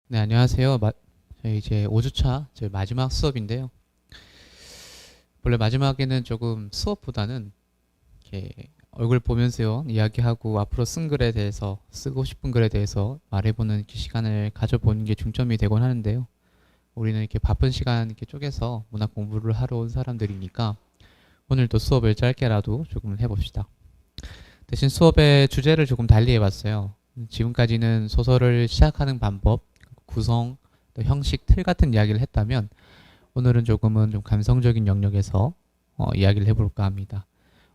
네, 안녕하세요. 저희 이제 5주차 저희 마지막 수업인데요. 원래 마지막에는 조금 수업보다는 이렇게 얼굴 보면서요, 이야기하고 앞으로 쓴 글에 대해서, 쓰고 싶은 글에 대해서 말해보는 이렇게 시간을 가져보는 게 중점이 되곤 하는데요. 우리는 이렇게 바쁜 시간 이렇게 쪼개서 문학 공부를 하러 온 사람들이니까 오늘도 수업을 짧게라도 조금 해봅시다. 대신 수업의 주제를 조금 달리 해봤어요. 지금까지는 소설을 시작하는 방법, 구성, 또 형식, 틀 같은 이야기를 했다면 오늘은 조금은 좀 감성적인 영역에서 이야기를 해볼까 합니다.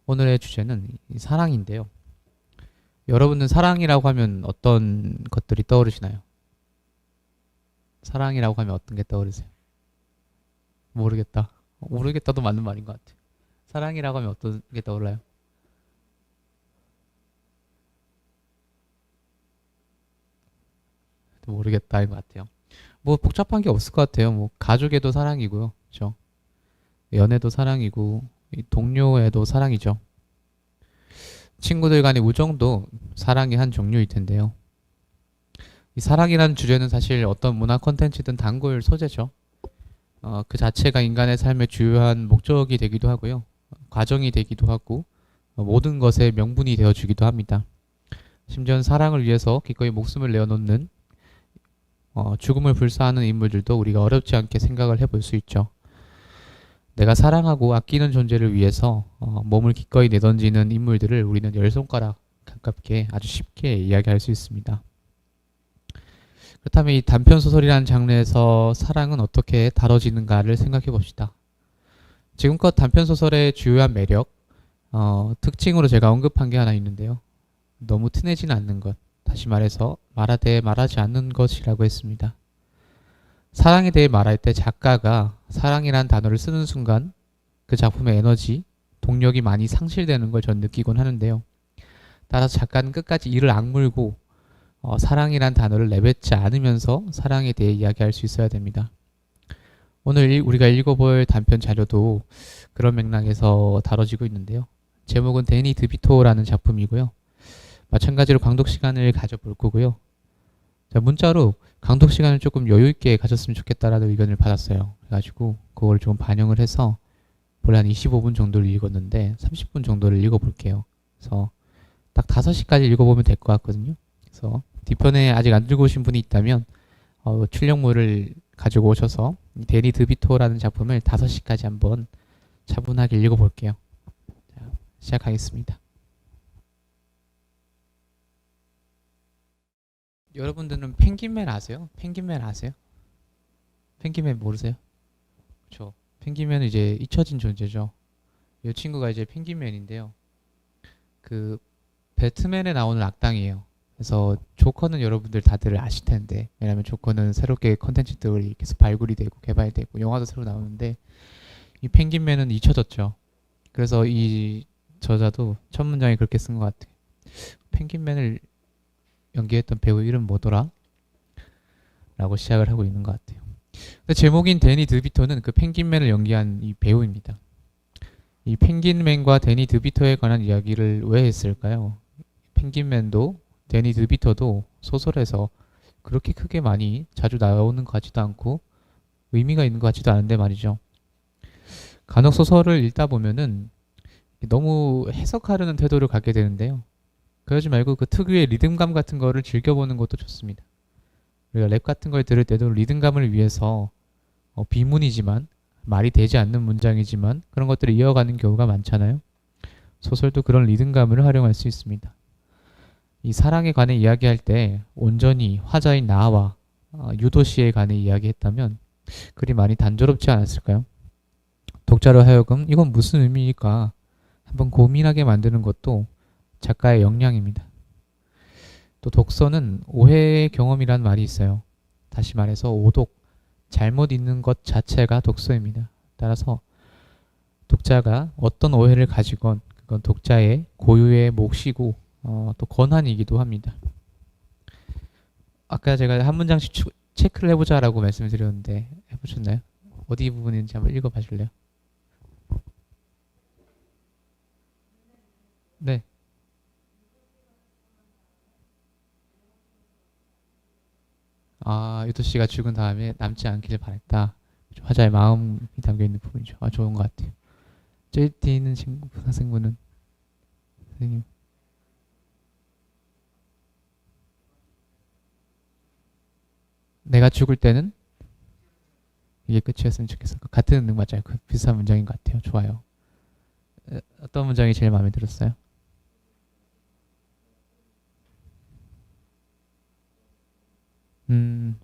오늘의 주제는 사랑인데요. 여러분은 사랑이라고 하면 어떤 것들이 떠오르시나요? 사랑이라고 하면 어떤 게 떠오르세요? 모르겠다. 모르겠다도 맞는 말인 것 같아요. 사랑이라고 하면 어떤 게 떠올라요? 모르겠다인 것 같아요. 뭐 복잡한 게 없을 것 같아요. 뭐 가족에도 사랑이고요. 그렇죠? 연애도 사랑이고 동료애도 사랑이죠. 친구들 간의 우정도 사랑의 한 종류일 텐데요. 이 사랑이라는 주제는 사실 어떤 문화 콘텐츠든 단골 소재죠. 그 자체가 인간의 삶의 주요한 목적이 되기도 하고요. 과정이 되기도 하고 모든 것의 명분이 되어주기도 합니다. 심지어는 사랑을 위해서 기꺼이 목숨을 내어놓는 죽음을 불사하는 인물들도 우리가 어렵지 않게 생각을 해볼 수 있죠. 내가 사랑하고 아끼는 존재를 위해서 몸을 기꺼이 내던지는 인물들을 우리는 열 손가락 가깝게 아주 쉽게 이야기할 수 있습니다. 그렇다면 이 단편 소설이라는 장르에서 사랑은 어떻게 다뤄지는가를 생각해 봅시다. 지금껏 단편 소설의 주요한 매력, 특징으로 제가 언급한 게 하나 있는데요. 너무 티내지는 않는 것, 다시 말해서 말하되 말하지 않는 것이라고 했습니다. 사랑에 대해 말할 때 작가가 사랑이란 단어를 쓰는 순간 그 작품의 에너지, 동력이 많이 상실되는 걸 전 느끼곤 하는데요. 따라서 작가는 끝까지 이를 악물고 사랑이란 단어를 내뱉지 않으면서 사랑에 대해 이야기할 수 있어야 됩니다. 오늘 우리가 읽어볼 단편 자료도 그런 맥락에서 다뤄지고 있는데요. 제목은 데니 드비토라는 작품이고요. 마찬가지로 강독 시간을 가져볼 거고요. 자, 문자로 강독 시간을 조금 여유 있게 가졌으면 좋겠다라는 의견을 받았어요. 그래가지고 그걸 좀 반영을 해서 원래 한 25분 정도를 읽었는데 30분 정도를 읽어볼게요. 그래서 딱 5시까지 읽어보면 될 것 같거든요. 그래서 뒤편에 아직 안 읽어오신 분이 있다면 출력물을 가지고 오셔서 데니 드비토라는 작품을 5시까지 한번 차분하게 읽어볼게요. 자, 시작하겠습니다. 여러분들은 펭귄맨 아세요? 펭귄맨 아세요? 펭귄맨 모르세요? 그렇죠. 펭귄맨은 이제 잊혀진 존재죠. 이 친구가 이제 펭귄맨인데요. 그 배트맨에 나오는 악당이에요. 그래서 조커는 여러분들 다들 아실 텐데, 왜냐면 조커는 새롭게 컨텐츠들이 계속 발굴이 되고 개발되고 영화도 새로 나오는데 이 펭귄맨은 잊혀졌죠. 그래서 이 저자도 첫 문장에 그렇게 쓴 것 같아요. 펭귄맨을 연기했던 배우 이름 뭐더라? 라고 시작을 하고 있는 것 같아요. 근데 제목인 데니 드비토는 그 펭귄맨을 연기한 이 배우입니다. 이 펭귄맨과 데니 드비토에 관한 이야기를 왜 했을까요? 펭귄맨도 데니 드비토도 소설에서 그렇게 크게 많이 자주 나오는 것 같지도 않고 의미가 있는 것 같지도 않은데 말이죠. 간혹 소설을 읽다 보면은 너무 해석하려는 태도를 갖게 되는데요. 그러지 말고 그 특유의 리듬감 같은 거를 즐겨보는 것도 좋습니다. 우리가 랩 같은 걸 들을 때도 리듬감을 위해서 비문이지만 말이 되지 않는 문장이지만 그런 것들을 이어가는 경우가 많잖아요. 소설도 그런 리듬감을 활용할 수 있습니다. 이 사랑에 관해 이야기할 때 온전히 화자인 나와 유도시에 관해 이야기했다면 글이 많이 단조롭지 않았을까요? 독자로 하여금 이건 무슨 의미일까 한번 고민하게 만드는 것도 작가의 역량입니다. 또 독서는 오해의 경험이란 말이 있어요. 다시 말해서 오독, 잘못 읽는 것 자체가 독서입니다. 따라서 독자가 어떤 오해를 가지건 그건 독자의 고유의 몫이고 또 권한이기도 합니다. 아까 제가 한 문장씩 체크를 해보자라고 말씀을 드렸는데 해보셨나요? 어디 부분인지 한번 읽어봐 줄래요? 네. 유도 씨가 죽은 다음에 남지 않기를 바랬다. 화자의 마음이 담겨 있는 부분이죠. 좋은 것 같아요. 제일 뒤에 있는 친구, 선생님은 선생님. 내가 죽을 때는 이게 끝이었으면 좋겠어. 같은 맞아요. 그 비슷한 문장인 것 같아요. 좋아요. 어떤 문장이 제일 마음에 들었어요?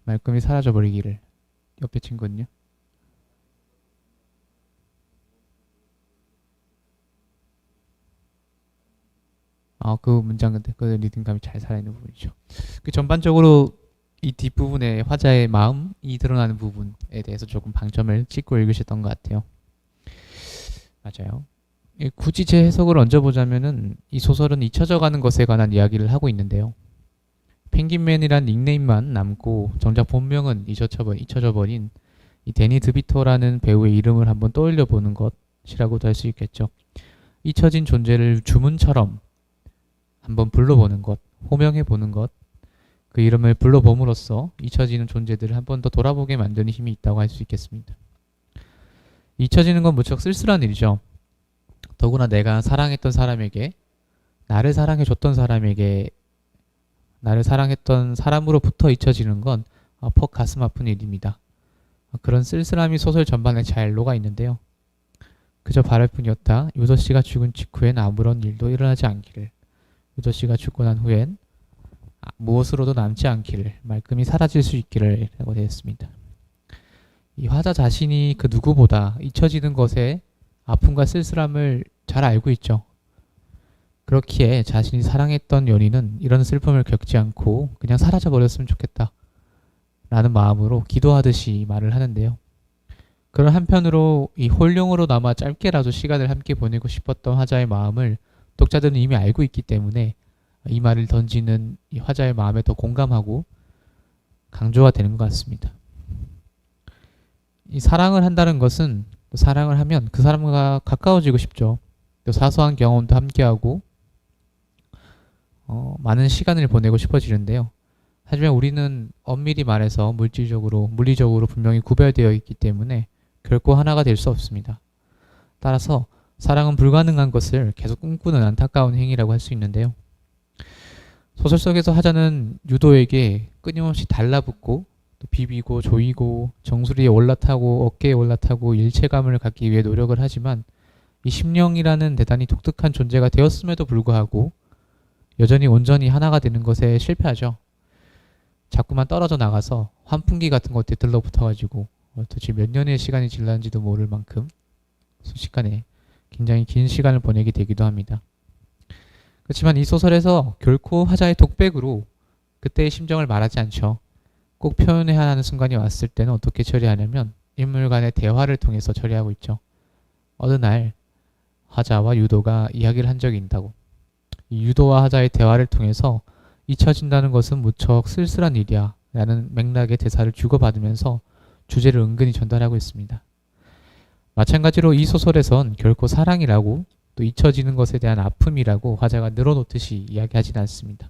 말끔히 사라져버리기를. 옆에 친구는요? 그 문장 근데 그 리듬감이 잘 살아있는 부분이죠. 그 전반적으로 이 뒷부분에 화자의 마음이 드러나는 부분에 대해서 조금 방점을 찍고 읽으셨던 것 같아요. 맞아요. 굳이 제 해석을 얹어보자면은 이 소설은 잊혀져가는 것에 관한 이야기를 하고 있는데요. 펭귄맨이란 닉네임만 남고 정작 본명은 잊혀져 버린 이 데니 드비토라는 배우의 이름을 한번 떠올려 보는 것이라고도 할 수 있겠죠. 잊혀진 존재를 주문처럼 한번 불러보는 것, 호명해 보는 것, 그 이름을 불러봄으로써 잊혀지는 존재들을 한 번 더 돌아보게 만드는 힘이 있다고 할 수 있겠습니다. 잊혀지는 건 무척 쓸쓸한 일이죠. 더구나 내가 사랑했던 사람에게, 나를 사랑해줬던 사람에게, 나를 사랑했던 사람으로부터 잊혀지는 건 퍽 가슴 아픈 일입니다. 그런 쓸쓸함이 소설 전반에 잘 녹아 있는데요. 그저 바랄 뿐이었다. 유도 씨가 죽은 직후엔 아무런 일도 일어나지 않기를. 유도 씨가 죽고 난 후엔 무엇으로도 남지 않기를, 말끔히 사라질 수 있기를 라고 되어 있습니다. 이 화자 자신이 그 누구보다 잊혀지는 것에 아픔과 쓸쓸함을 잘 알고 있죠. 그렇기에 자신이 사랑했던 연인은 이런 슬픔을 겪지 않고 그냥 사라져 버렸으면 좋겠다 라는 마음으로 기도하듯이 말을 하는데요. 그런 한편으로 이 홀령으로 남아 짧게라도 시간을 함께 보내고 싶었던 화자의 마음을 독자들은 이미 알고 있기 때문에 이 말을 던지는 이 화자의 마음에 더 공감하고 강조가 되는 것 같습니다. 이 사랑을 한다는 것은, 또 사랑을 하면 그 사람과 가까워지고 싶죠. 또 사소한 경험도 함께하고 많은 시간을 보내고 싶어지는데요. 하지만 우리는 엄밀히 말해서 물리적으로 분명히 구별되어 있기 때문에 결코 하나가 될 수 없습니다. 따라서 사랑은 불가능한 것을 계속 꿈꾸는 안타까운 행위라고 할 수 있는데요. 소설 속에서 하자는 유도에게 끊임없이 달라붙고 또 비비고 조이고 정수리에 올라타고 어깨에 올라타고 일체감을 갖기 위해 노력을 하지만 이 심령이라는 대단히 독특한 존재가 되었음에도 불구하고 여전히 온전히 하나가 되는 것에 실패하죠. 자꾸만 떨어져 나가서 환풍기 같은 것들에 들러붙어가지고 도대체 몇 년의 시간이 지났는지도 모를 만큼 순식간에 굉장히 긴 시간을 보내게 되기도 합니다. 그렇지만 이 소설에서 결코 화자의 독백으로 그때의 심정을 말하지 않죠. 꼭 표현해야 하는 순간이 왔을 때는 어떻게 처리하냐면 인물 간의 대화를 통해서 처리하고 있죠. 어느 날 화자와 유도가 이야기를 한 적이 있다고. 이 유도와 화자의 대화를 통해서 잊혀진다는 것은 무척 쓸쓸한 일이야 라는 맥락의 대사를 주고받으면서 주제를 은근히 전달하고 있습니다. 마찬가지로 이 소설에선 결코 사랑이라고 또 잊혀지는 것에 대한 아픔이라고 화자가 늘어놓듯이 이야기하지는 않습니다.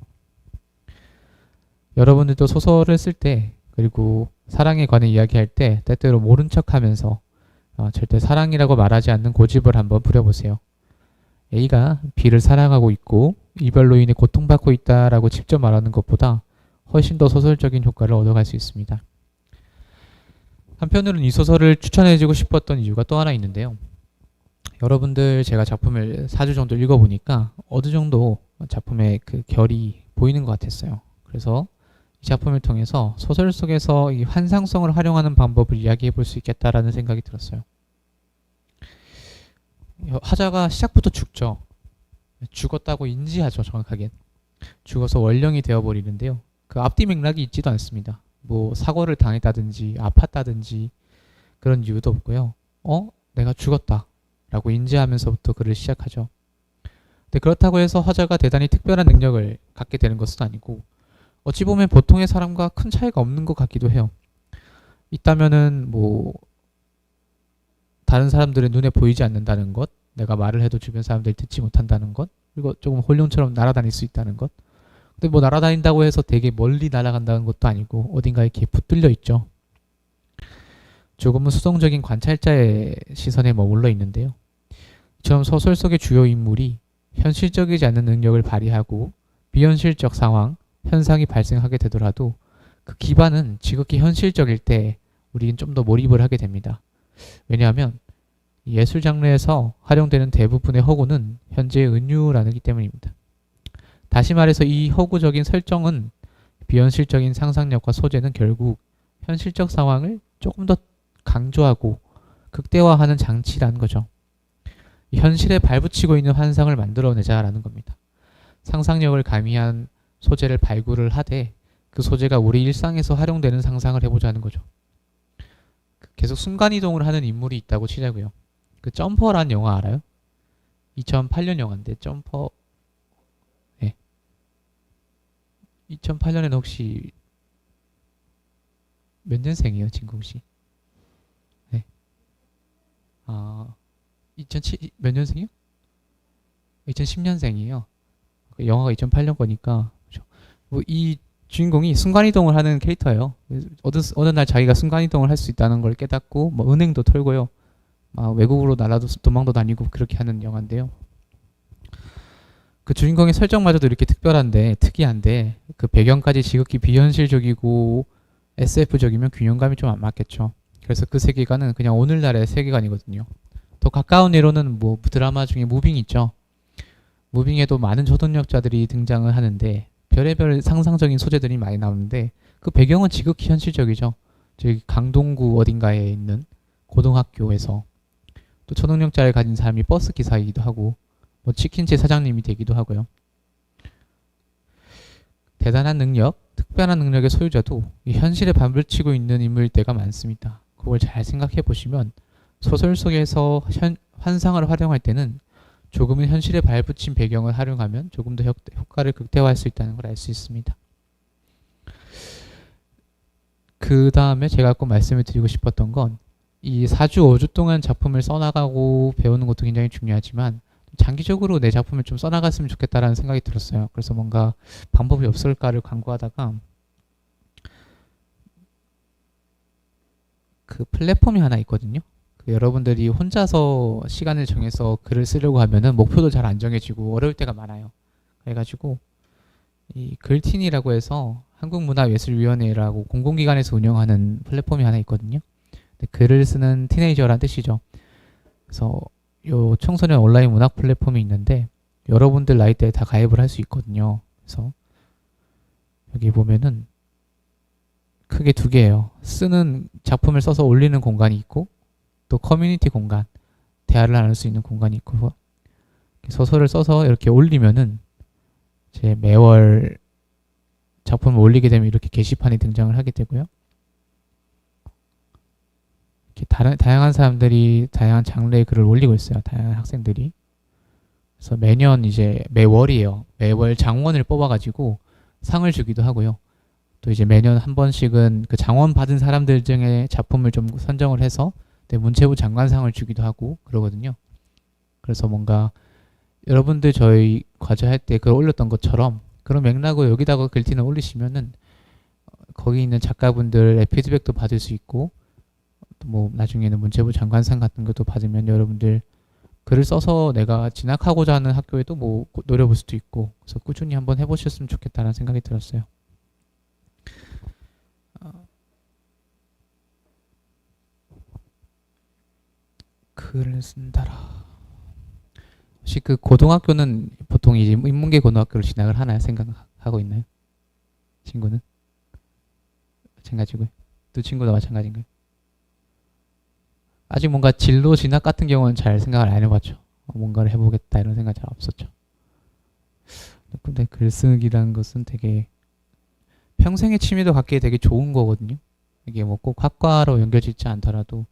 여러분들도 소설을 쓸 때, 그리고 사랑에 관해 이야기할 때 때때로 모른 척하면서 절대 사랑이라고 말하지 않는 고집을 한번 부려보세요. A가 B를 사랑하고 있고 이별로 인해 고통받고 있다라고 직접 말하는 것보다 훨씬 더 소설적인 효과를 얻어갈 수 있습니다. 한편으로는 이 소설을 추천해주고 싶었던 이유가 또 하나 있는데요. 여러분들 제가 작품을 4주 정도 읽어보니까 어느 정도 작품의 그 결이 보이는 것 같았어요. 그래서 이 작품을 통해서 소설 속에서 이 환상성을 활용하는 방법을 이야기해 볼 수 있겠다라는 생각이 들었어요. 화자가 시작부터 죽죠. 죽었다고 인지하죠, 정확하게. 죽어서 원령이 되어버리는데요. 그 앞뒤 맥락이 있지도 않습니다. 뭐 사고를 당했다든지 아팠다든지 그런 이유도 없고요. 내가 죽었다 라고 인지하면서부터 글을 시작하죠. 근데 그렇다고 해서 화자가 대단히 특별한 능력을 갖게 되는 것은 아니고 어찌 보면 보통의 사람과 큰 차이가 없는 것 같기도 해요. 있다면은 뭐 다른 사람들의 눈에 보이지 않는다는 것, 내가 말을 해도 주변 사람들이 듣지 못한다는 것, 그리고 조금 홀령처럼 날아다닐 수 있다는 것, 근데 뭐 날아다닌다고 해서 되게 멀리 날아간다는 것도 아니고 어딘가에 이렇게 붙들려 있죠. 조금은 수동적인 관찰자의 시선에 머물러 있는데요. 이처럼 소설 속의 주요 인물이 현실적이지 않은 능력을 발휘하고 비현실적 상황, 현상이 발생하게 되더라도 그 기반은 지극히 현실적일 때 우리는 좀 더 몰입을 하게 됩니다. 왜냐하면 예술 장르에서 활용되는 대부분의 허구는 현재의 은유라기 때문입니다. 다시 말해서 이 허구적인 설정은 비현실적인 상상력과 소재는 결국 현실적 상황을 조금 더 강조하고 극대화하는 장치라는 거죠. 현실에 발붙이고 있는 환상을 만들어내자라는 겁니다. 상상력을 가미한 소재를 발굴을 하되 그 소재가 우리 일상에서 활용되는 상상을 해보자 하는 거죠. 계속 순간이동을 하는 인물이 있다고 치자고요. 그 점퍼라는 영화 알아요? 2008년 영화인데 점퍼. 네. 2008년에는 혹시 몇 년생이에요, 진공씨? 네. 2007, 몇 년생이요? 2010년생이에요. 영화가 2008년 거니까. 뭐 이 주인공이 순간이동을 하는 캐릭터예요. 어느 날 자기가 순간이동을 할 수 있다는 걸 깨닫고 뭐 은행도 털고요. 외국으로 날아도 도망도 다니고 그렇게 하는 영화인데요. 그 주인공의 설정마저도 이렇게 특이한데 그 배경까지 지극히 비현실적이고 SF적이면 균형감이 좀 안 맞겠죠. 그래서 그 세계관은 그냥 오늘날의 세계관이거든요. 더 가까운 예로는 뭐 드라마 중에 무빙 있죠. 무빙에도 많은 초능력자들이 등장을 하는데 별의별 상상적인 소재들이 많이 나오는데 그 배경은 지극히 현실적이죠. 저기 강동구 어딘가에 있는 고등학교에서 또 초능력자를 가진 사람이 버스 기사이기도 하고 뭐 치킨집 사장님이 되기도 하고요. 대단한 능력, 특별한 능력의 소유자도 이 현실에 발붙이고 있는 인물일 때가 많습니다. 그걸 잘 생각해 보시면 소설 속에서 환상을 활용할 때는 조금은 현실에 발붙인 배경을 활용하면 조금 더 효과를 극대화할 수 있다는 걸 알 수 있습니다. 그 다음에 제가 꼭 말씀을 드리고 싶었던 건 이 4주, 5주 동안 작품을 써나가고 배우는 것도 굉장히 중요하지만 장기적으로 내 작품을 좀 써나갔으면 좋겠다라는 생각이 들었어요. 그래서 뭔가 방법이 없을까를 강구하다가 그 플랫폼이 하나 있거든요. 여러분들이 혼자서 시간을 정해서 글을 쓰려고 하면은 목표도 잘 안 정해지고 어려울 때가 많아요. 그래가지고 이 글틴이라고 해서 한국문화예술위원회라고 공공기관에서 운영하는 플랫폼이 하나 있거든요. 글을 쓰는 티네이저란 뜻이죠. 그래서 요 청소년 온라인 문학 플랫폼이 있는데 여러분들 나이대에 다 가입을 할 수 있거든요. 그래서 여기 보면은 크게 두 개예요. 쓰는 작품을 써서 올리는 공간이 있고 또 커뮤니티 공간, 대화를 나눌 수 있는 공간이 있고 소설을 써서 이렇게 올리면은 제 매월 작품을 올리게 되면 이렇게 게시판이 등장을 하게 되고요. 이렇게 다양한 사람들이 다양한 장르의 글을 올리고 있어요. 다양한 학생들이. 그래서 매년 이제 매월이에요. 매월 장원을 뽑아가지고 상을 주기도 하고요. 또 이제 매년 한 번씩은 그 장원 받은 사람들 중에 작품을 좀 선정을 해서 문체부 장관상을 주기도 하고 그러거든요. 그래서 뭔가 여러분들 저희 과제할 때 글 올렸던 것처럼 그런 맥락으로 여기다가 글틴을 올리시면은 거기 있는 작가분들의 피드백도 받을 수 있고 뭐 나중에는 문체부 장관상 같은 것도 받으면 여러분들 글을 써서 내가 진학하고자 하는 학교에도 뭐 노려볼 수도 있고 그래서 꾸준히 한번 해보셨으면 좋겠다는 생각이 들었어요. 글을 쓴다라. 혹시 그 고등학교는 보통 이제 인문계 고등학교로 진학을 하나요? 생각하고 있나요? 친구는? 마찬가지고요. 두 친구도 마찬가지인가요? 아직 뭔가 진로 진학 같은 경우는 잘 생각을 안 해봤죠. 뭔가를 해보겠다 이런 생각 잘 없었죠. 근데 글쓰기라는 것은 되게 평생의 취미도 갖기에 되게 좋은 거거든요. 이게 뭐 꼭 학과로 연결짓지 않더라도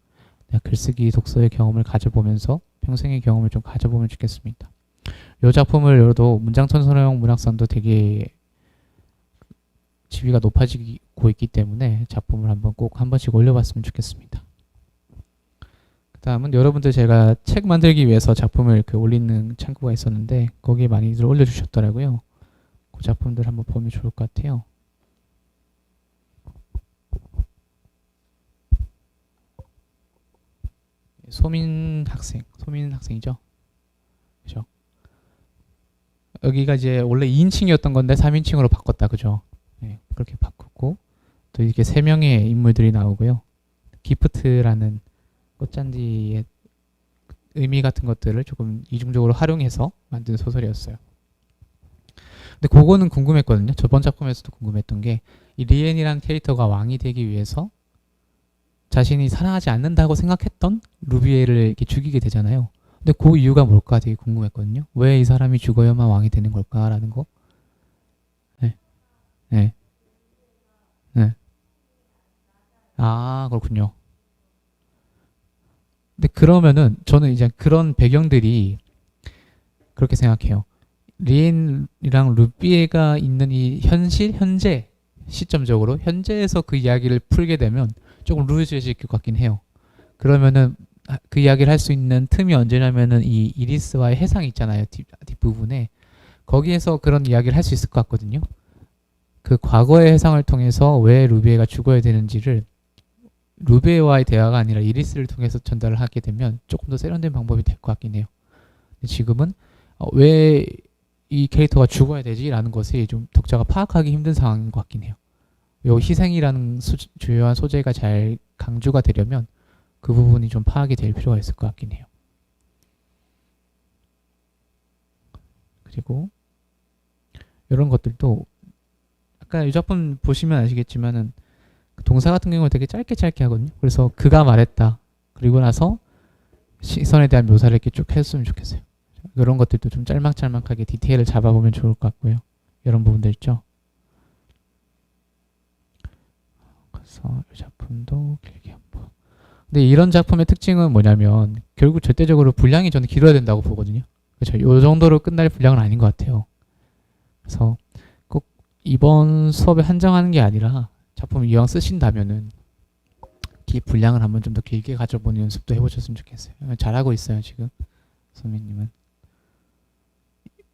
글쓰기 독서의 경험을 가져보면서 평생의 경험을 좀 가져보면 좋겠습니다. 이 작품을 열어도 문장천선형 문학상도 되게 지위가 높아지고 있기 때문에 작품을 한번 꼭 한 번씩 올려봤으면 좋겠습니다. 그 다음은 여러분들 제가 책 만들기 위해서 작품을 올리는 창구가 있었는데 거기에 많이들 올려주셨더라고요. 그 작품들 한번 보면 좋을 것 같아요. 소민 학생이죠. 그죠? 여기가 이제 원래 2인칭이었던 건데 3인칭으로 바꿨다, 그죠? 네, 그렇게 바꿨고 또 이렇게 세 명의 인물들이 나오고요. 기프트라는 꽃잔디의 의미 같은 것들을 조금 이중적으로 활용해서 만든 소설이었어요. 근데 그거는 궁금했거든요. 저번 작품에서도 궁금했던 게 이 리엔이라는 캐릭터가 왕이 되기 위해서 자신이 사랑하지 않는다고 생각했던 루비에를 이렇게 죽이게 되잖아요. 근데 그 이유가 뭘까 되게 궁금했거든요. 왜 이 사람이 죽어야만 왕이 되는 걸까라는 거. 네, 네, 네. 아, 그렇군요. 근데 그러면은 저는 이제 그런 배경들이 그렇게 생각해요. 리엔이랑 루비에가 있는 이 현재 시점적으로 현재에서 그 이야기를 풀게 되면 조금 루즈해질 것 같긴 해요. 그러면은 그 이야기를 할 수 있는 틈이 언제냐면은 이 이리스와의 해상이 있잖아요. 뒷부분에 거기에서 그런 이야기를 할 수 있을 것 같거든요. 그 과거의 해상을 통해서 왜 루비에가 죽어야 되는지를 루비에와의 대화가 아니라 이리스를 통해서 전달을 하게 되면 조금 더 세련된 방법이 될 것 같긴 해요. 지금은 왜 이 캐릭터가 죽어야 되지라는 것이 좀 독자가 파악하기 힘든 상황인 것 같긴 해요. 요 희생이라는 주요한 소재가 잘 강조가 되려면 그 부분이 좀 파악이 될 필요가 있을 것 같긴 해요. 그리고 이런 것들도 아까 이 작품 보시면 아시겠지만은 동사 같은 경우는 되게 짧게 하거든요. 그래서 그가 말했다. 그리고 나서 시선에 대한 묘사를 이렇게 쭉 했으면 좋겠어요. 그런 것들도 좀 짤막짤막하게 디테일을 잡아보면 좋을 것 같고요. 이런 부분들 있죠. 그래서 이 작품도 길게 한번. 근데 이런 작품의 특징은 뭐냐면 결국 절대적으로 분량이 저는 길어야 된다고 보거든요. 그렇죠. 이 정도로 끝날 분량은 아닌 것 같아요. 그래서 꼭 이번 수업에 한정하는 게 아니라 작품 이왕 쓰신다면은 분량을 한번 좀 더 길게 가져보는 연습도 해보셨으면 좋겠어요. 잘하고 있어요 지금 선배님은.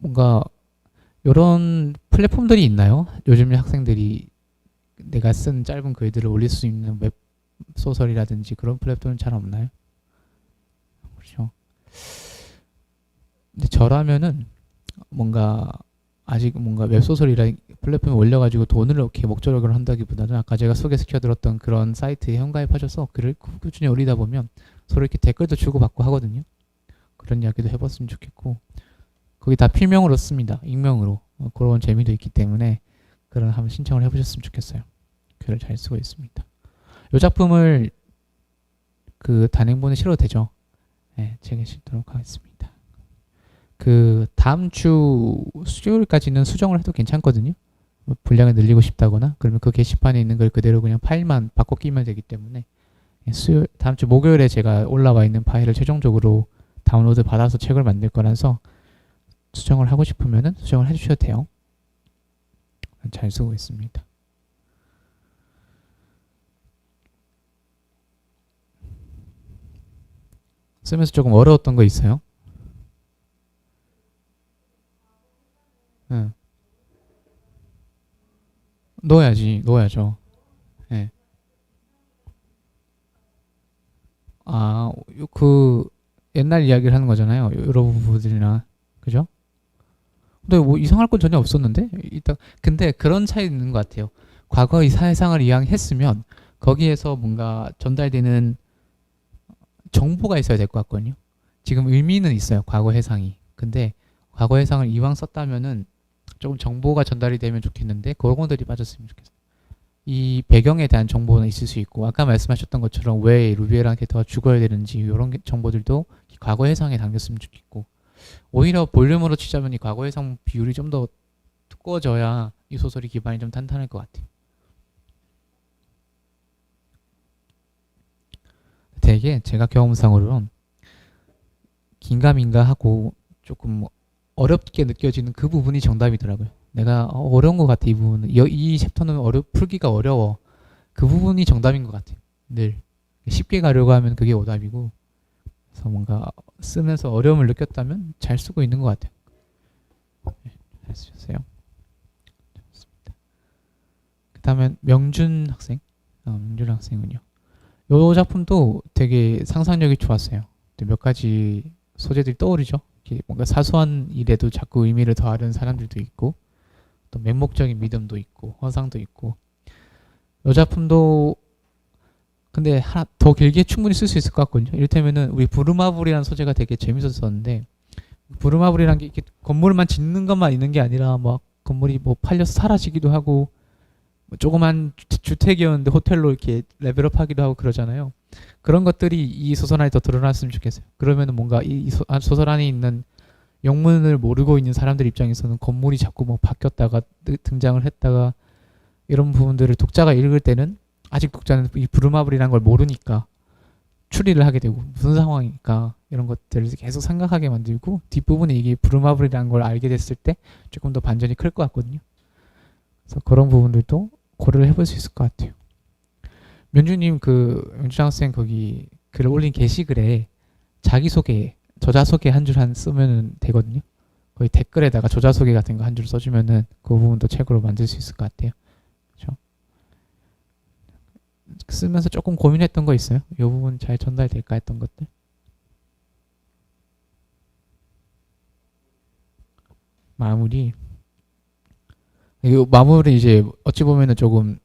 뭔가 이런 플랫폼들이 있나요? 요즘 학생들이 내가 쓴 짧은 글들을 올릴 수 있는 웹 소설이라든지 그런 플랫폼은 잘 없나요? 그렇죠. 근데 저라면은 뭔가 아직 뭔가 웹소설이라 플랫폼에 올려가지고 돈을 이렇게 목적으로 한다기보다는 아까 제가 소개시켜드렸던 그런 사이트에 현가입하셔서 글을 꾸준히 올리다 보면 서로 이렇게 댓글도 주고받고 하거든요. 그런 이야기도 해봤으면 좋겠고 거기 다 필명으로 씁니다. 익명으로. 그런 재미도 있기 때문에 그런 한번 신청을 해보셨으면 좋겠어요. 글을 잘 쓰고 있습니다. 이 작품을 그 단행본에 실어도 되죠? 네, 제가 실도록 하겠습니다. 그 다음 주 수요일까지는 수정을 해도 괜찮거든요. 분량을 늘리고 싶다거나 그러면 그 게시판에 있는 걸 그대로 그냥 파일만 바꿔 끼면 되기 때문에 수요일 다음 주 목요일에 제가 올라와 있는 파일을 최종적으로 다운로드 받아서 책을 만들 거라서 수정을 하고 싶으면은 수정을 해주셔도 돼요. 잘 쓰고 있습니다. 쓰면서 조금 어려웠던 거 있어요? 응. 넣어야죠. 네. 아, 그 옛날 이야기를 하는 거잖아요. 여러 부분들이나 그죠? 근데 뭐 이상할 건 전혀 없었는데 일단 근데 그런 차이 있는 것 같아요. 과거의 사회상을 이야기했으면 거기에서 뭔가 전달되는 정보가 있어야 될 것 같거든요. 지금 의미는 있어요. 과거 해상이. 근데 과거 해상을 이왕 썼다면은 조금 정보가 전달이 되면 좋겠는데 그런 것들이 빠졌으면 좋겠어요. 이 배경에 대한 정보는 있을 수 있고 아까 말씀하셨던 것처럼 왜 루비에라는 캐릭터가 죽어야 되는지 이런 정보들도 과거 해상에 담겼으면 좋겠고 오히려 볼륨으로 치자면 이 과거 해상 비율이 좀 더 두꺼워져야 이 소설이 기반이 좀 탄탄할 것 같아요. 되게 제가 경험상으로는 긴가민가 하고 조금 어렵게 느껴지는 그 부분이 정답이더라고요. 내가 어려운 것 같아 이 부분은 이 챕터는 풀기가 어려워 그 부분이 정답인 것 같아요. 늘 쉽게 가려고 하면 그게 오답이고 그래서 뭔가 쓰면서 어려움을 느꼈다면 잘 쓰고 있는 것 같아요. 네, 잘 쓰셨어요. 그다음에 명준 학생, 명준 학생은요. 요 작품도 되게 상상력이 좋았어요. 몇 가지 소재들이 떠오르죠. 이렇게 뭔가 사소한 일에도 자꾸 의미를 더하려는 사람들도 있고, 또 맹목적인 믿음도 있고, 허상도 있고. 요 작품도 근데 하나 더 길게 충분히 쓸 수 있을 것 같거든요. 이를테면은 우리 부르마블이라는 소재가 되게 재밌었었는데, 부르마블이란 게 이렇게 건물만 짓는 것만 있는 게 아니라 막 건물이 뭐 팔려서 사라지기도 하고, 뭐 조그만 주택이었는데 호텔로 이렇게 레벨업하기도 하고 그러잖아요. 그런 것들이 이 소설 안에 더 드러났으면 좋겠어요. 그러면은 뭔가 이 소설 안에 있는 영문을 모르고 있는 사람들 입장에서는 건물이 자꾸 뭐 바뀌었다가 등장을 했다가 이런 부분들을 독자가 읽을 때는 아직 독자는 이 부루마블이라는 걸 모르니까 추리를 하게 되고 무슨 상황이니까 이런 것들을 계속 생각하게 만들고 뒷부분에 이게 부루마블이라는 걸 알게 됐을 때 조금 더 반전이 클 것 같거든요. 그래서 그런 부분들도 고려를 해볼 수 있을 것 같아요. 면주님 그 연주장 학생 거기 글을 올린 게시글에 자기소개, 저자소개 한 줄 한 쓰면은 되거든요. 거의 댓글에다가 저자소개 같은 거 한 줄 써주면은 그 부분도 책으로 만들 수 있을 것 같아요. 그렇죠? 쓰면서 조금 고민했던 거 있어요? 이 부분 잘 전달될까 했던 것들. 마무리. 이 마무리 이제 어찌 보면은 조금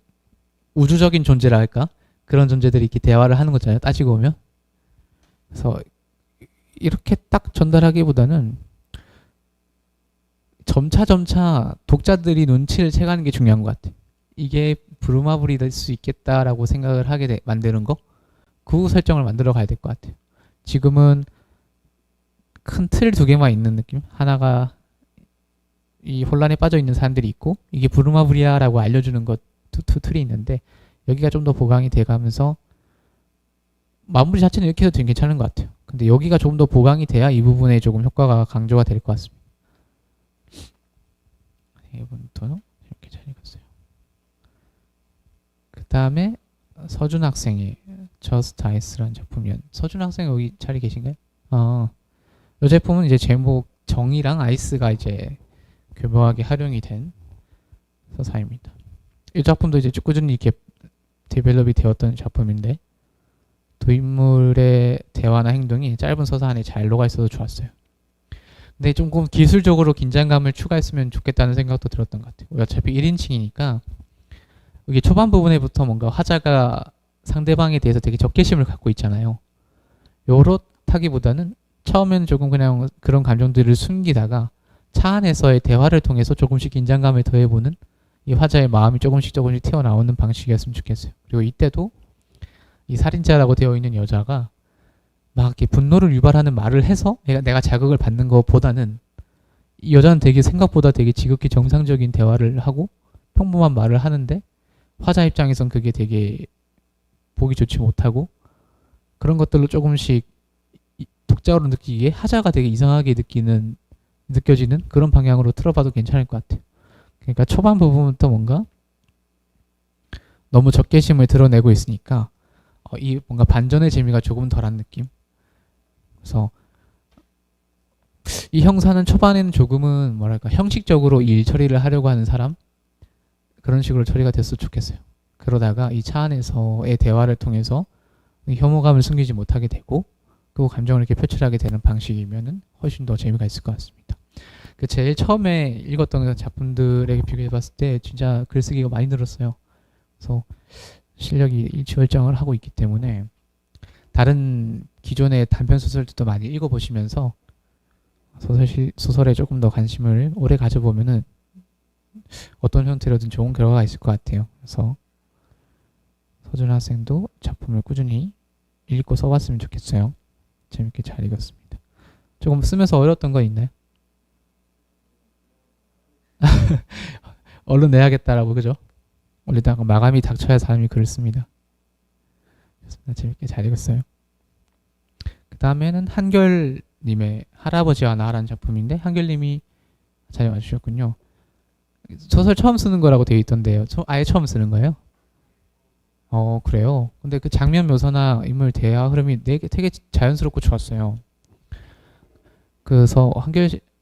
우주적인 존재라 할까? 그런 존재들이 이렇게 대화를 하는 거잖아요. 따지고 보면. 그래서 이렇게 딱 전달하기보다는 점차 독자들이 눈치를 채가는 게 중요한 것 같아요. 이게 브루마블이 될 수 있겠다라고 생각을 하게 만드는 거, 그 설정을 만들어 가야 될 것 같아요. 지금은 큰 틀 두 개만 있는 느낌. 하나가 이 혼란에 빠져 있는 사람들이 있고 이게 브루마블이야라고 알려주는 것 두 틀이 있는데 여기가 좀 더 보강이 돼가면서 마무리 자체는 이렇게 해도 되게 괜찮은 것 같아요. 근데 여기가 조금 더 보강이 돼야 이 부분에 조금 효과가 강조가 될 것 같습니다. 이분부터는 이렇게 잘 읽었어요. 그 다음에 서준 학생의 Just Ice라는 작품이었. 서준 학생 여기 자리 계신가요? 이 제품은 이제 제목 정이랑 아이스가 이제 교묘하게 활용이 된 서사입니다. 이 작품도 이제 꾸준히 이렇게 데벨롭이 되었던 작품인데 도인물의 대화나 행동이 짧은 서사 안에 잘 녹아 있어서 좋았어요. 근데 조금 기술적으로 긴장감을 추가했으면 좋겠다는 생각도 들었던 것 같아요. 어차피 1인칭이니까 이게 초반 부분에부터 뭔가 화자가 상대방에 대해서 되게 적개심을 갖고 있잖아요. 요렇다기보다는 처음에는 조금 그냥 그런 감정들을 숨기다가 차 안에서의 대화를 통해서 조금씩 긴장감을 더해보는 이 화자의 마음이 조금씩 튀어나오는 방식이었으면 좋겠어요. 그리고 이때도 이 살인자라고 되어 있는 여자가 막 이렇게 분노를 유발하는 말을 해서 내가 자극을 받는 것보다는 이 여자는 되게 생각보다 되게 지극히 정상적인 대화를 하고 평범한 말을 하는데 화자 입장에선 그게 되게 보기 좋지 못하고 그런 것들로 조금씩 독자로 느끼기에 화자가 되게 이상하게 느껴지는 그런 방향으로 틀어봐도 괜찮을 것 같아요. 그러니까 초반 부분부터 뭔가 너무 적개심을 드러내고 있으니까 이 뭔가 반전의 재미가 조금 덜한 느낌. 그래서 이 형사는 초반에는 조금은 뭐랄까 형식적으로 일 처리를 하려고 하는 사람 그런 식으로 처리가 됐으면 좋겠어요. 그러다가 이 차 안에서의 대화를 통해서 혐오감을 숨기지 못하게 되고 그 감정을 이렇게 표출하게 되는 방식이면은 훨씬 더 재미가 있을 것 같습니다. 그 제일 처음에 읽었던 작품들에게 비교해봤을 때 진짜 글쓰기가 많이 늘었어요. 그래서 실력이 일취월장을 하고 있기 때문에 다른 기존의 단편 소설들도 많이 읽어보시면서 소설에 조금 더 관심을 오래 가져보면은 어떤 형태로든 좋은 결과가 있을 것 같아요. 그래서 서준 학생도 작품을 꾸준히 읽고 써봤으면 좋겠어요. 재밌게 잘 읽었습니다. 조금 쓰면서 어려웠던 거 있나요? 얼른 내야겠다라고 그죠? 원래다가 마감이 닥쳐야 사람이 글을 씁니다. 재밌게 잘 읽었어요. 그 다음에는 한결님의 할아버지와 나라는 작품인데 한결님이 잘 와주셨군요. 소설 처음 쓰는 거라고 되어 있던데요. 아예 처음 쓰는 거예요? 그래요. 근데 그 장면 묘사나 인물 대화 흐름이 되게 자연스럽고 좋았어요. 그래서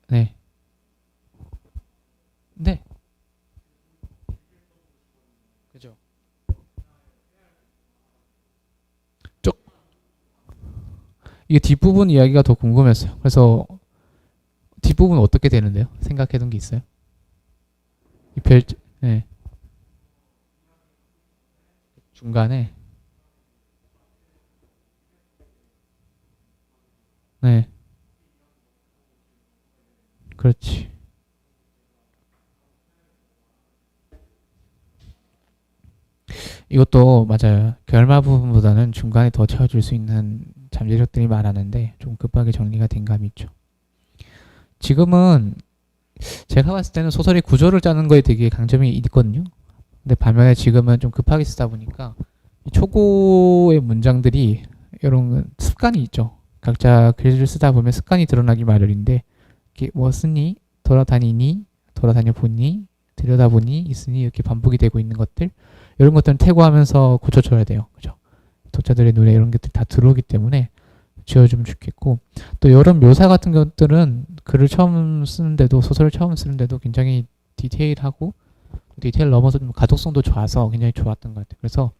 네. 네. 그죠? 이게 뒷부분 이야기가 더 궁금했어요. 그래서 뒷부분 어떻게 되는데요? 생각해둔 게 있어요? 이 네. 중간에 네, 그렇지. 이것도 맞아요. 결말 부분보다는 중간에 더 채워줄 수 있는 잠재력들이 많았는데 좀 급하게 정리가 된 감이 있죠. 지금은 제가 봤을 때는 소설의 구조를 짜는 거에 되게 강점이 있거든요. 근데 반면에 지금은 좀 급하게 쓰다 보니까 초고의 문장들이 이런 습관이 있죠. 각자 글을 쓰다 보면 습관이 드러나기 마련인데 이렇게 뭐 쓰니, 돌아다니니, 돌아다녀 보니, 들여다보니, 있으니 이렇게 반복이 되고 있는 것들 이런 것들은 태고하면서 고쳐줘야 돼요. 그죠? 독자들의 눈에 이런 것들이 다 들어오기 때문에 지어주면 좋겠고 또 이런 묘사 같은 것들은 글을 처음 쓰는데도 소설을 처음 쓰는데도 굉장히 디테일하고 디테일 넘어서 좀 가독성도 좋아서 굉장히 좋았던 것 같아요. 그래서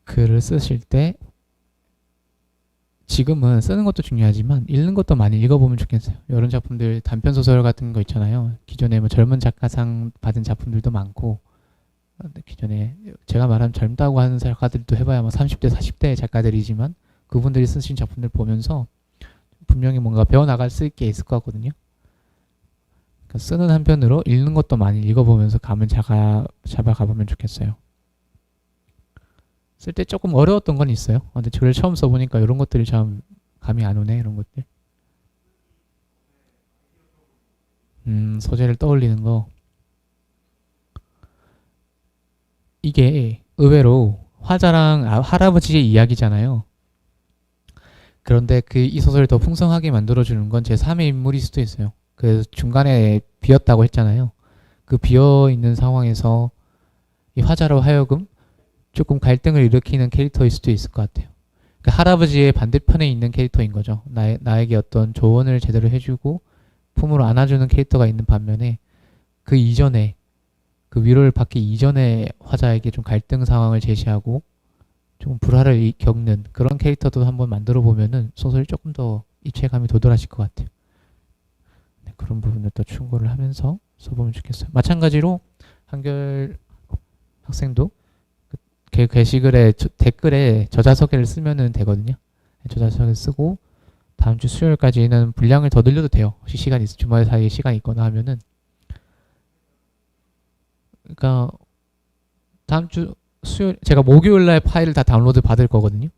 글을 쓰실 때 지금은 쓰는 것도 중요하지만 읽는 것도 많이 읽어보면 좋겠어요. 이런 작품들 단편 소설 같은 거 있잖아요. 기존에 뭐 젊은 작가상 받은 작품들도 많고 기존에 제가 말한 젊다고 하는 작가들도 해봐야 뭐 30대 40대 작가들이지만 그분들이 쓰신 작품들 보면서 분명히 뭔가 배워나갈 수 있게 있을 것 같거든요. 그러니까 쓰는 한편으로 읽는 것도 많이 읽어보면서 감을 잡아가보면 좋겠어요. 쓸 때 조금 어려웠던 건 있어요. 근데 글을 처음 써보니까 이런 것들이 참 감이 안 오네. 이런 것들. 소재를 떠올리는 거. 이게 의외로 화자랑 할아버지의 이야기잖아요. 그런데 그 이 소설을 더 풍성하게 만들어주는 건 제3의 인물일 수도 있어요. 그 중간에 비었다고 했잖아요. 그 비어있는 상황에서 이 화자로 하여금 조금 갈등을 일으키는 캐릭터일 수도 있을 것 같아요. 그 할아버지의 반대편에 있는 캐릭터인 거죠. 나에게 어떤 조언을 제대로 해주고 품으로 안아주는 캐릭터가 있는 반면에 그 이전에 그 위로를 받기 이전에 화자에게 좀 갈등 상황을 제시하고 좀 불화를 겪는 그런 캐릭터도 한번 만들어 보면은 소설이 조금 더 입체감이 도드라질 것 같아요. 네, 그런 부분을 또 충고를 하면서 써보면 좋겠어요. 마찬가지로 한결 학생도 그 게시글에 댓글에 저자소개를 쓰면은 되거든요. 저자소개를 쓰고 다음 주 수요일까지는 분량을 더 늘려도 돼요. 혹시 시간이 주말 사이에 시간이 있거나 하면은 그러니까 다음 주 수요일 제가 목요일 날 파일을 다 다운로드 받을 거거든요.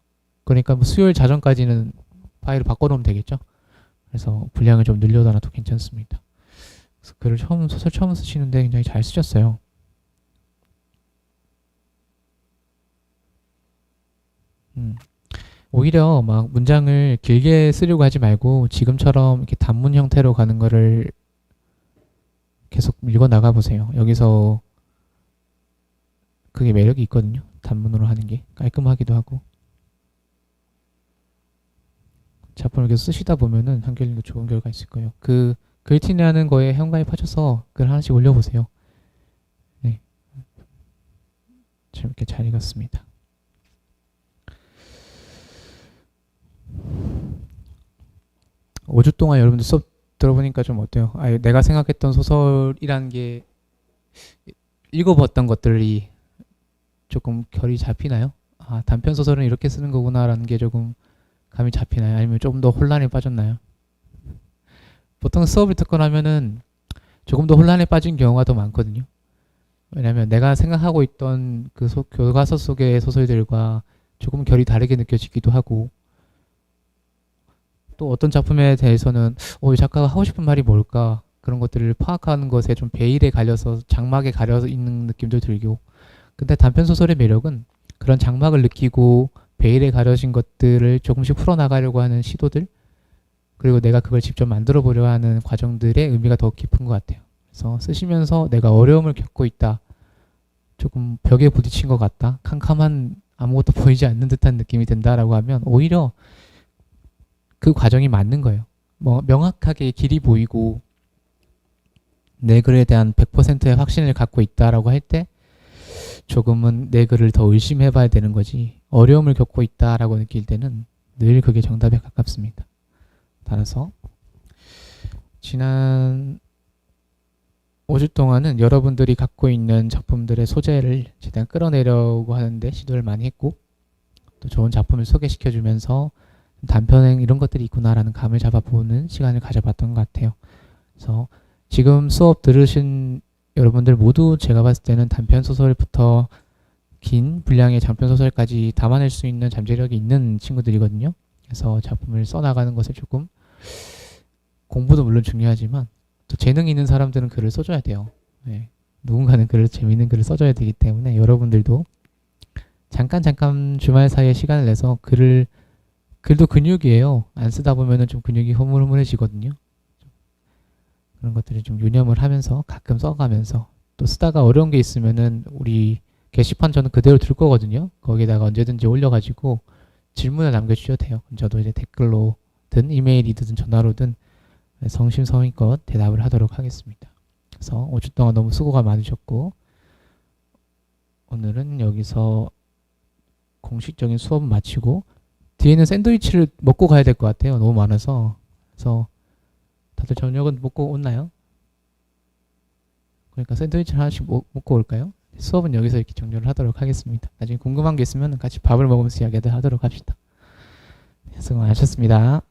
그러니까 뭐 수요일 자정까지는 파일을 바꿔놓으면 되겠죠. 그래서 분량을 좀 늘려놔도 괜찮습니다. 그래서 글을 소설 처음 쓰시는데 굉장히 잘 쓰셨어요. 오히려 막 문장을 길게 쓰려고 하지 말고 지금처럼 이렇게 단문 형태로 가는 거를 계속 읽어 나가 보세요. 여기서 그게 매력이 있거든요. 단문으로 하는 게 깔끔하기도 하고 작품을 계속 쓰시다 보면은 한결님도 좋은 결과 있을 거예요. 그 글티라는 거에 현가입하셔서 글 하나씩 올려보세요. 네, 재밌게 잘 읽었습니다. 5주 동안 여러분들 수업 들어보니까 좀 어때요? 내가 생각했던 소설이라는 게 읽어봤던 것들이 조금 결이 잡히나요? 단편 소설은 이렇게 쓰는 거구나라는 게 조금 감이 잡히나요? 아니면 조금 더 혼란에 빠졌나요? 보통 수업을 듣거나 하면은 조금 더 혼란에 빠진 경우가 더 많거든요. 왜냐면 내가 생각하고 있던 그 교과서 속의 소설들과 조금 결이 다르게 느껴지기도 하고 또 어떤 작품에 대해서는 이 작가가 하고 싶은 말이 뭘까 그런 것들을 파악하는 것에 좀 베일에 갈려서 장막에 가려 있는 느낌도 들고 근데 단편 소설의 매력은 그런 장막을 느끼고 베일에 가려진 것들을 조금씩 풀어나가려고 하는 시도들 그리고 내가 그걸 직접 만들어 보려 하는 과정들의 의미가 더 깊은 것 같아요. 그래서 쓰시면서 내가 어려움을 겪고 있다 조금 벽에 부딪힌 것 같다 캄캄한 아무것도 보이지 않는 듯한 느낌이 든다라고 하면 오히려 그 과정이 맞는 거예요. 뭐 명확하게 길이 보이고 내 글에 대한 100%의 확신을 갖고 있다라고 할 때 조금은 내 글을 더 의심해 봐야 되는 거지, 어려움을 겪고 있다라고 느낄 때는 늘 그게 정답에 가깝습니다. 따라서 지난 5주 동안은 여러분들이 갖고 있는 작품들의 소재를 최대한 끌어내려고 하는데 시도를 많이 했고, 또 좋은 작품을 소개시켜주면서 단편 이런 것들이 있구나라는 감을 잡아보는 시간을 가져봤던 것 같아요. 그래서 지금 수업 들으신 여러분들 모두 제가 봤을 때는 단편 소설부터 긴 분량의 장편 소설까지 담아낼 수 있는 잠재력이 있는 친구들이거든요. 그래서 작품을 써나가는 것을 조금, 공부도 물론 중요하지만 또 재능 있는 사람들은 글을 써줘야 돼요. 네. 누군가는 글을, 재밌는 글을 써줘야 되기 때문에 여러분들도 잠깐 주말 사이에 시간을 내서 글도 근육이에요. 안 쓰다 보면은 좀 근육이 허물허물해지거든요. 그런 것들을 좀 유념을 하면서 가끔 써가면서, 또 쓰다가 어려운 게 있으면은 우리 게시판 저는 그대로 둘 거거든요. 거기다가 언제든지 올려가지고 질문을 남겨주셔도 돼요. 저도 이제 댓글로든 이메일이든 전화로든 성심성의껏 대답을 하도록 하겠습니다. 그래서 5주 동안 너무 수고가 많으셨고, 오늘은 여기서 공식적인 수업은 마치고 뒤에는 샌드위치를 먹고 가야 될 것 같아요. 너무 많아서. 그래서 다들 저녁은 먹고 오나요? 그러니까 샌드위치를 하나씩 먹고 올까요? 수업은 여기서 이렇게 종료를 하도록 하겠습니다. 나중에 궁금한 게 있으면 같이 밥을 먹으면서 이야기를 하도록 합시다. 수고 많으셨습니다.